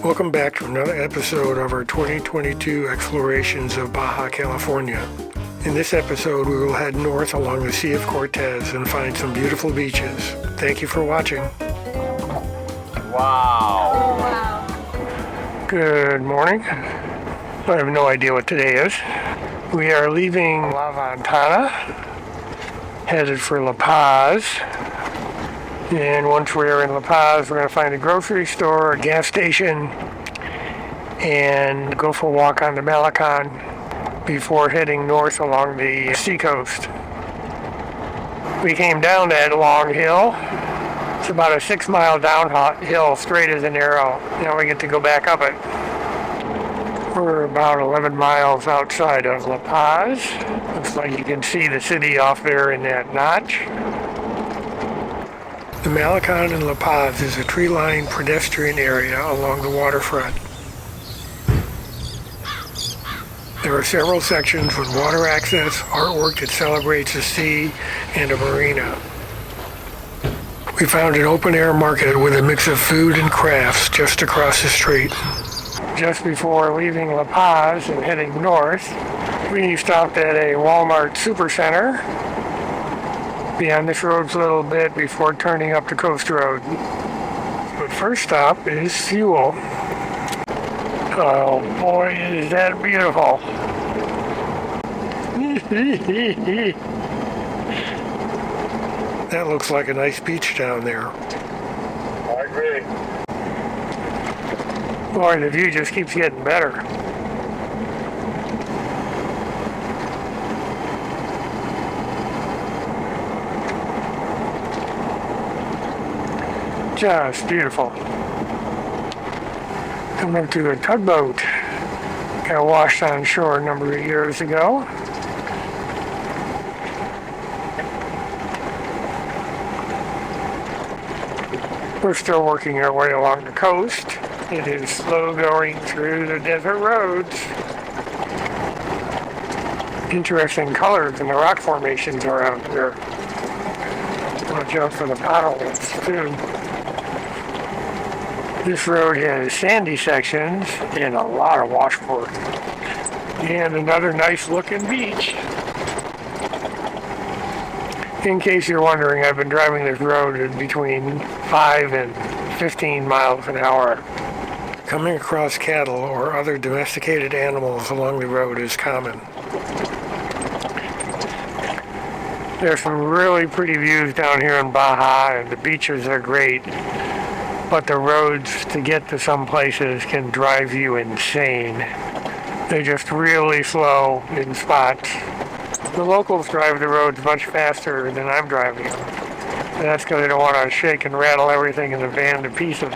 Welcome back to another episode of our 2022 explorations of Baja California. In this episode, we will head north along the Sea of Cortez and find some beautiful beaches. Thank you for watching. Wow. Oh, wow. Good morning. I have no idea what today is. We are leaving La Ventana, headed for La Paz. And once we're in La Paz, we're going to find a grocery store, a gas station, and go for a walk on the Malecon before heading north along the seacoast. We came down that long hill. It's about a 6-mile downhill, straight as an arrow. Now we get to go back up it. We're about 11 miles outside of La Paz. Looks like you can see the city off there in that notch. The Malecon in La Paz is a tree-lined pedestrian area along the waterfront. There are several sections with water access, artwork that celebrates the sea, and a marina. We found an open-air market with a mix of food and crafts just across the street. Just before leaving La Paz and heading north, we stopped at a Walmart Supercenter. Be on this road a little bit before turning up the coast road. But first stop is fuel. Oh boy, is that beautiful. That looks like a nice beach down there. I agree. Boy, the view just keeps getting better. Just beautiful. Coming up to a tugboat. Got washed on shore a number of years ago. We're still working our way along the coast. It is slow going through the desert roads. Interesting colors in the rock formations around here. Watch out for the potholes too. This road has sandy sections and a lot of washboard. And another nice looking beach. In case you're wondering, I've been driving this road at between 5 and 15 miles an hour. Coming across cattle or other domesticated animals along the road is common. There's some really pretty views down here in Baja, and the beaches are great. But the roads to get to some places can drive you insane. They're just really slow in spots. The locals drive the roads much faster than I'm driving them. And that's because they don't want to shake and rattle everything in the van to pieces.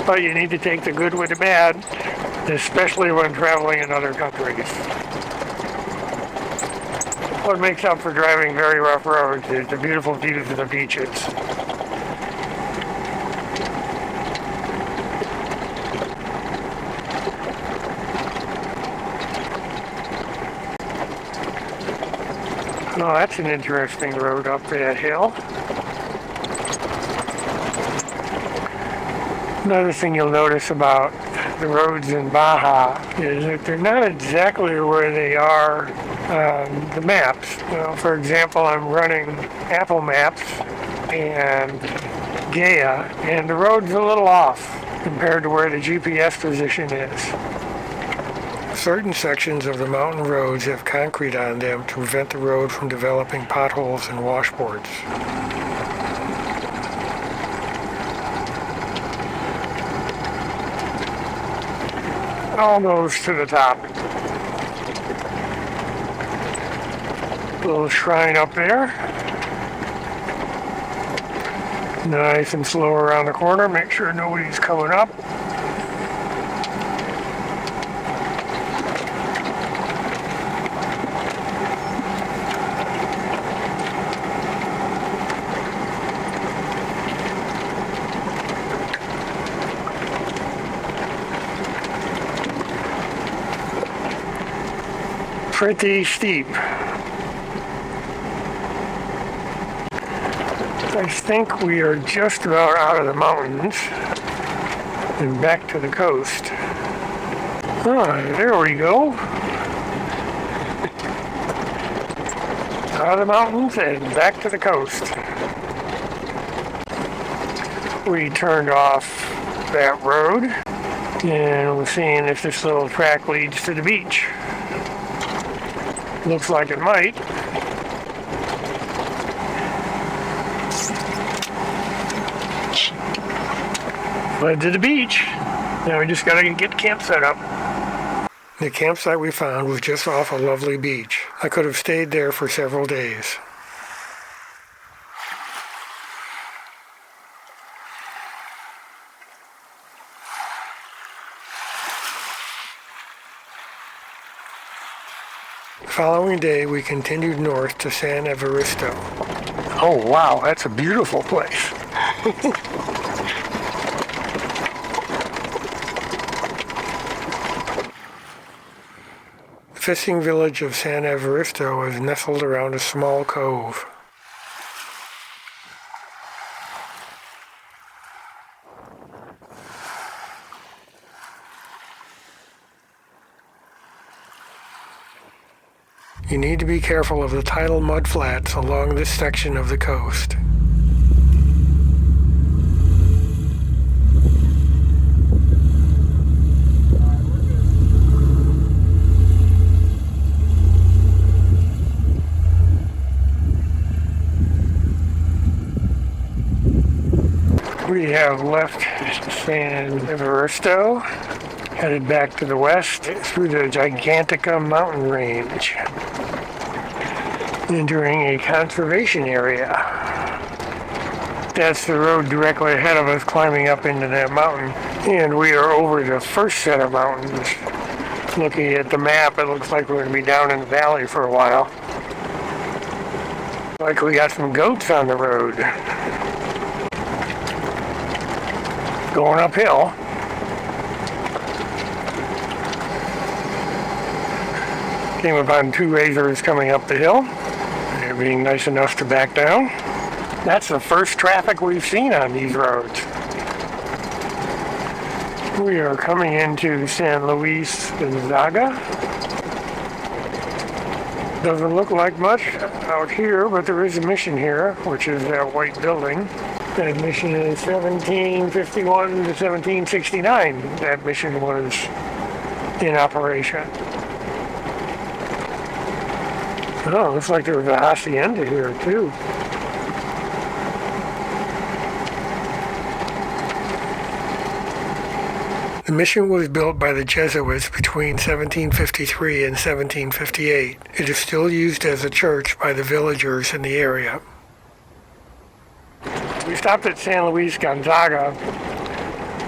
But you need to take the good with the bad, especially when traveling in other countries. What makes up for driving very rough roads is the beautiful views of the beaches. Oh, that's an interesting road up that hill. Another thing you'll notice about the roads in Baja is that they're not exactly where they are on the maps. Well, for example, I'm running Apple Maps and Gaia, and the road's a little off compared to where the GPS position is. Certain sections of the mountain roads have concrete on them to prevent the road from developing potholes and washboards. Almost to the top. Little shrine up there. Nice and slow around the corner. Make sure nobody's coming up. Pretty steep. I think we are just about out of the mountains. and back to the coast. There we go. Out of the mountains and back to the coast. We turned off that road and we're seeing if this little track leads to the beach. Looks like it might. Led to the beach. Now we just gotta get camp set up. The campsite we found was just off a lovely beach. I could have stayed there for several days. The following day we continued north to San Evaristo. Oh wow, that's a beautiful place. The fishing village of San Evaristo is nestled around a small cove. You need to be careful of the tidal mud flats along this section of the coast. We have left San Evaristo, headed back to the west through the Gigantica mountain range, entering a conservation area. That's the road directly ahead of us climbing up into that mountain, and we are over the first set of mountains. Looking at the map, it looks like we're going to be down in the valley for a while. Like we got some goats on the road. Going uphill. Came upon two razors coming up the hill. They're being nice enough to back down. That's the first traffic we've seen on these roads. We are coming into San Luis Gonzaga. Doesn't look like much out here, but there is a mission here, which is that white building. That mission is 1751 to 1769. That mission was in operation. Oh, looks like there was a hacienda here too. The mission was built by the Jesuits between 1753 and 1758. It is still used as a church by the villagers in the area. We stopped at San Luis Gonzaga,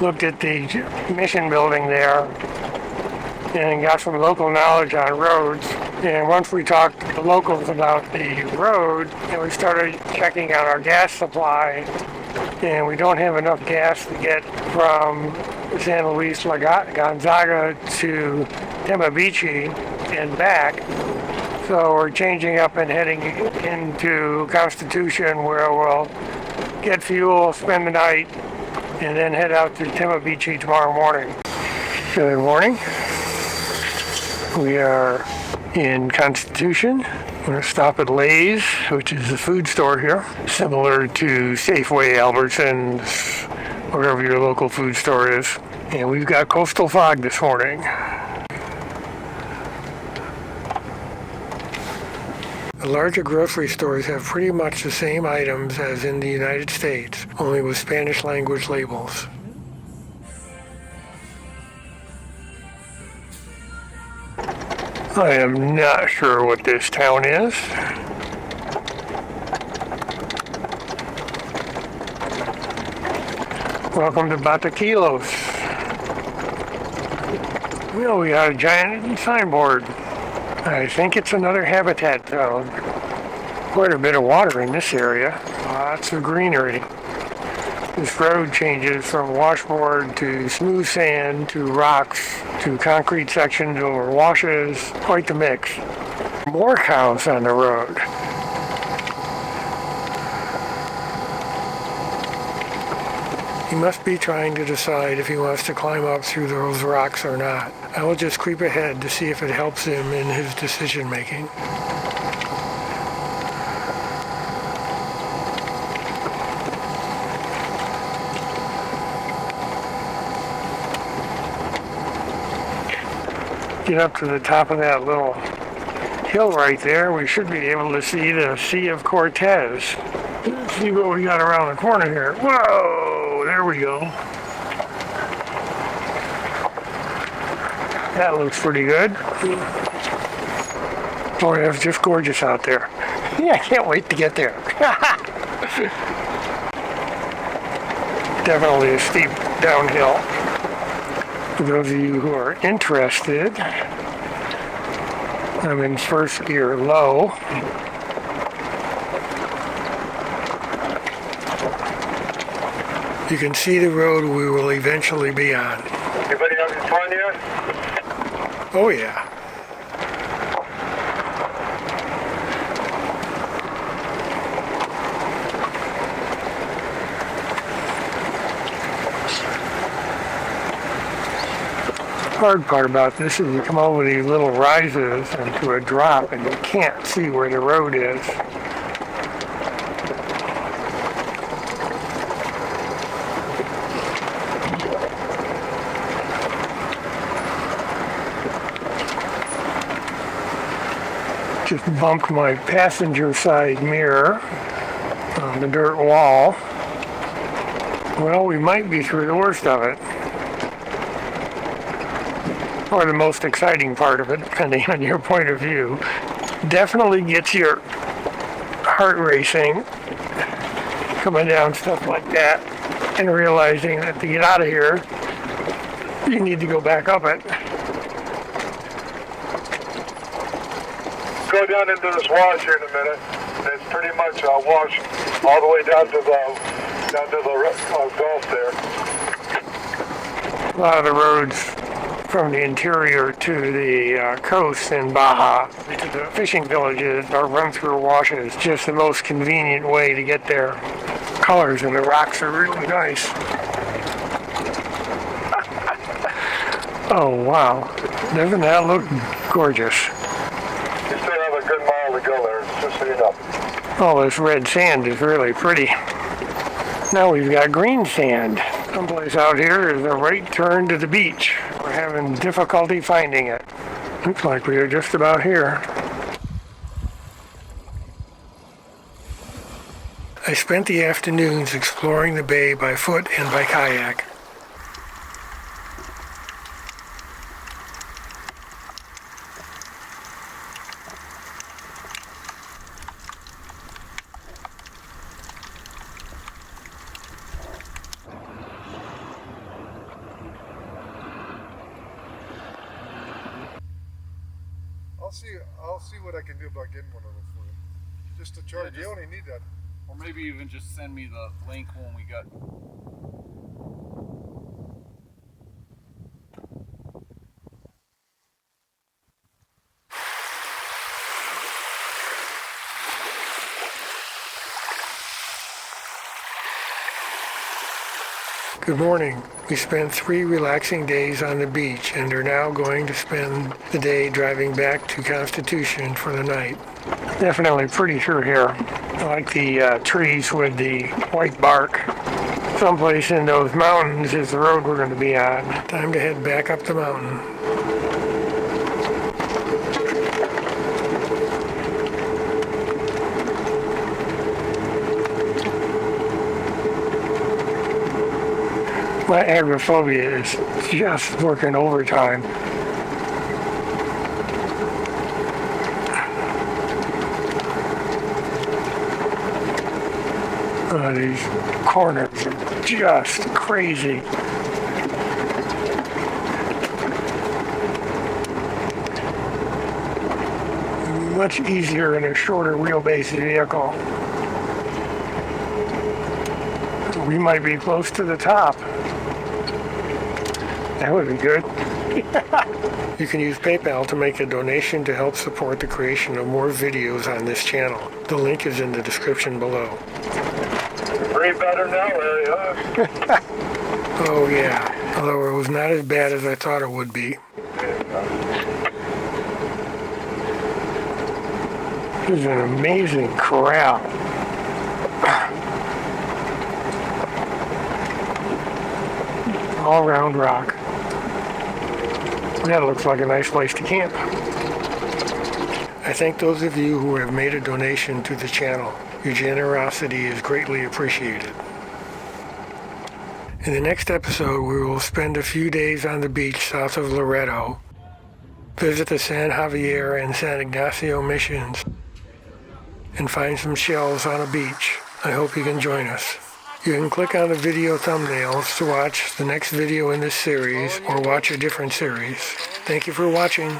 looked at the mission building there, and got some local knowledge on roads. And once we talked to the locals about the road, and we started checking out our gas supply, and we don't have enough gas to get from San Luis Gonzaga to Temabichi and back. So we're changing up and heading into Constitution, where we'll get fuel, spend the night, and then head out to Temabichi tomorrow morning. Good morning. We are in Constitution. We're going to stop at Lay's, which is a food store here, similar to Safeway, Albertsons, wherever your local food store is. And we've got coastal fog this morning. The larger grocery stores have pretty much the same items as in the United States, only with Spanish language labels. I am not sure what this town is. Welcome to Bataquilos. Well, we got a giant signboard. I think it's another habitat zone. Quite a bit of water in this area. Lots of greenery. This road changes from washboard to smooth sand to rocks to concrete sections over washes. Quite the mix. More cows on the road. He must be trying to decide if he wants to climb up through those rocks or not. I will just creep ahead to see if it helps him in his decision making. Get up to the top of that little hill right there, we should be able to see the Sea of Cortez. Let's see what we got around the corner here. Whoa, there we go. That looks pretty good. Boy, that's just gorgeous out there. Yeah, I can't wait to get there. Definitely a steep downhill. For those of you who are interested, I'm in first gear low. You can see the road we will eventually be on. Anybody having fun yet? Oh yeah. Hard part about this is you come over these little rises into a drop and you can't see where the road is. Just bumped my passenger side mirror on the dirt wall. Well, we might be through the worst of it. Or the most exciting part of it, depending on your point of view. Definitely gets your heart racing coming down stuff like that and realizing that to get out of here you need to go back up it. Go down into this wash here in a minute. It's pretty much a wash all the way down to the Gulf there. A lot of the roads from the interior to the coast in Baja, to the fishing villages, are run through washes. Just the most convenient way to get there. Colors and the rocks are really nice. Oh wow, doesn't that look gorgeous? You still have a good mile to go there, just so you know. All this red sand is really pretty. Now we've got green sand. Someplace out here is a right turn to the beach. We're having difficulty finding it. Looks like we are just about here. I spent the afternoons exploring the bay by foot and by kayak. I'll see what I can do about getting one of those for you. Just to charge. Yeah, you only need that. Or maybe even just send me the link when we got. Good morning. We spent 3 relaxing days on the beach and are now going to spend the day driving back to Constitution for the night. Definitely pretty through here. I like the trees with the white bark. Someplace in those mountains is the road we're going to be on. Time to head back up the mountain. My agoraphobia is just working overtime. These corners are just crazy. Much easier in a shorter wheelbase vehicle. We might be close to the top. That would be good. You can use PayPal to make a donation to help support the creation of more videos on this channel. The link is in the description below. Breathe better now, Larry, huh? Oh yeah, although it was not as bad as I thought it would be. This is an amazing corral. All round rock. That looks like a nice place to camp. I thank those of you who have made a donation to the channel. Your generosity is greatly appreciated. In the next episode, we will spend a few days on the beach south of Loreto, visit the San Javier and San Ignacio missions, and find some shells on a beach. I hope you can join us. You can click on the video thumbnails to watch the next video in this series or watch a different series. Thank you for watching.